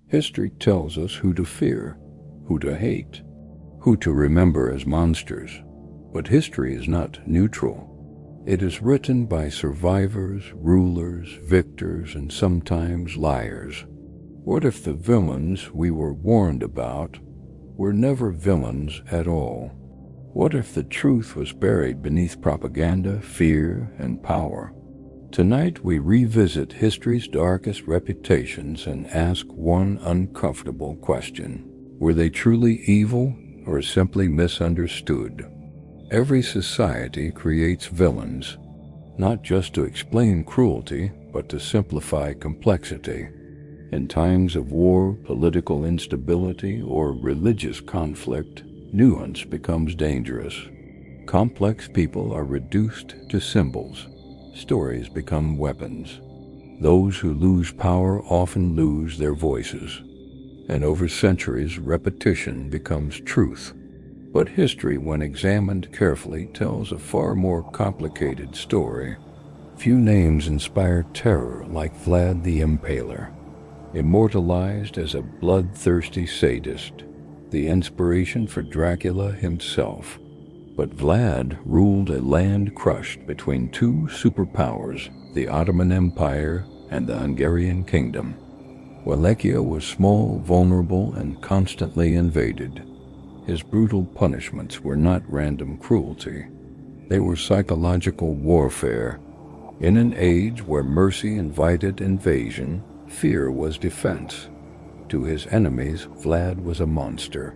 History tells us who to fear, who to hate, who to remember as monsters. But history is not neutral. It is written by survivors, rulers, victors, and sometimes liars. What if the villains we were warned about were never villains at all? What if the truth was buried beneath propaganda, fear, and power? Tonight we revisit history's darkest reputations and ask one uncomfortable question. Were they truly evil or simply misunderstood? Every society creates villains, not just to explain cruelty, but to simplify complexity. In times of war, political instability, or religious conflict, nuance becomes dangerous. Complex people are reduced to symbols. Stories become weapons. Those who lose power often lose their voices. And over centuries, repetition becomes truth. But history, when examined carefully, tells a far more complicated story. Few names inspire terror like Vlad the Impaler, immortalized as a bloodthirsty sadist, the inspiration for Dracula himself. But Vlad ruled a land crushed between two superpowers, the Ottoman Empire and the Hungarian Kingdom. Wallachia was small, vulnerable, and constantly invaded. His brutal punishments were not random cruelty. They were psychological warfare. In an age where mercy invited invasion, fear was defense. To his enemies, Vlad was a monster.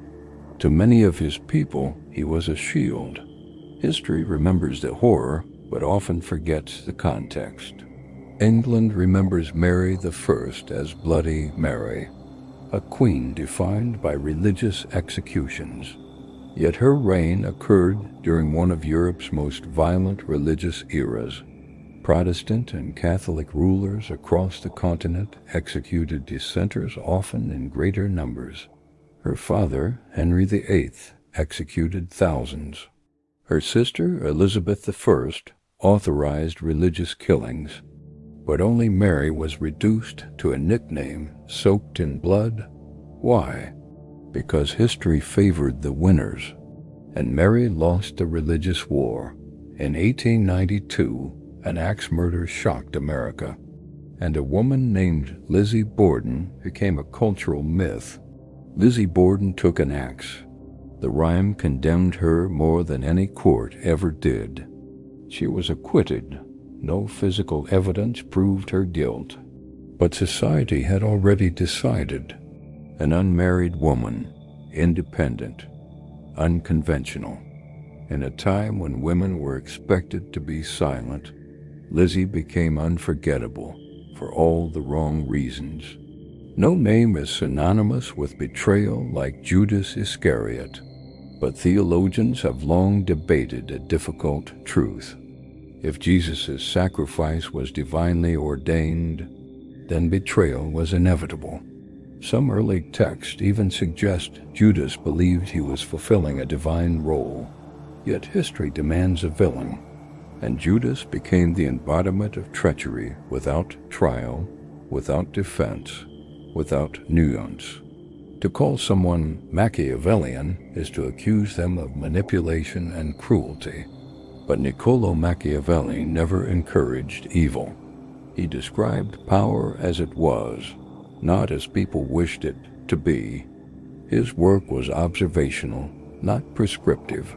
To many of his people, he was a shield. History remembers the horror, but often forgets the context. England remembers Mary I as Bloody Mary, a queen defined by religious executions. Yet her reign occurred during one of Europe's most violent religious eras. Protestant and Catholic rulers across the continent executed dissenters, often in greater numbers. Her father, Henry VIII, executed thousands. Her sister, Elizabeth I, authorized religious killings. But only Mary was reduced to a nickname, soaked in blood. Why? Because history favored the winners, and Mary lost the religious war. In 1892, an axe murder shocked America, and a woman named Lizzie Borden became a cultural myth. Lizzie Borden took an axe. The rhyme condemned her more than any court ever did. She was acquitted. No physical evidence proved her guilt. But society had already decided. An unmarried woman, independent, unconventional. In a time when women were expected to be silent, Lizzie became unforgettable for all the wrong reasons. No name is synonymous with betrayal like Judas Iscariot, but theologians have long debated a difficult truth. If Jesus' sacrifice was divinely ordained, then betrayal was inevitable. Some early texts even suggest Judas believed he was fulfilling a divine role. Yet history demands a villain, and Judas became the embodiment of treachery without trial, without defense, without nuance. To call someone Machiavellian is to accuse them of manipulation and cruelty. But Niccolò Machiavelli never encouraged evil. He described power as it was, not as people wished it to be. His work was observational, not prescriptive.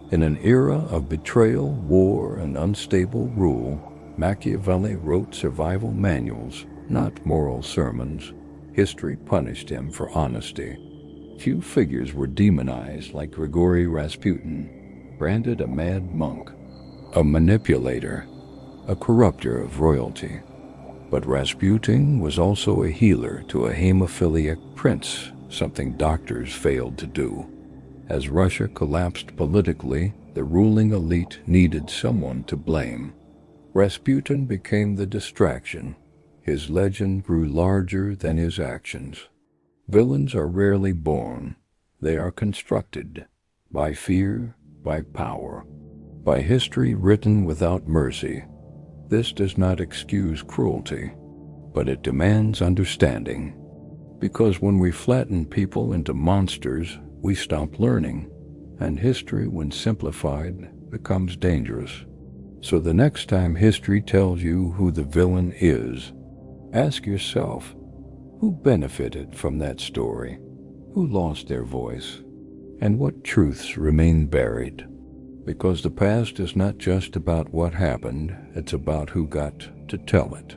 In an era of betrayal, war, and unstable rule, Machiavelli wrote survival manuals, not moral sermons. History punished him for honesty. Few figures were demonized like Grigory Rasputin, branded a mad monk, a manipulator, a corrupter of royalty. But Rasputin was also a healer to a hemophiliac prince, something doctors failed to do. As Russia collapsed politically, the ruling elite needed someone to blame. Rasputin became the distraction. His legend grew larger than his actions. Villains are rarely born. They are constructed by fear, by power, by history written without mercy. This does not excuse cruelty, but it demands understanding. Because when we flatten people into monsters, we stop learning, and history, when simplified, becomes dangerous. So the next time history tells you who the villain is, ask yourself, who benefited from that story? Who lost their voice? And what truths remain buried? Because the past is not just about what happened, it's about who got to tell it.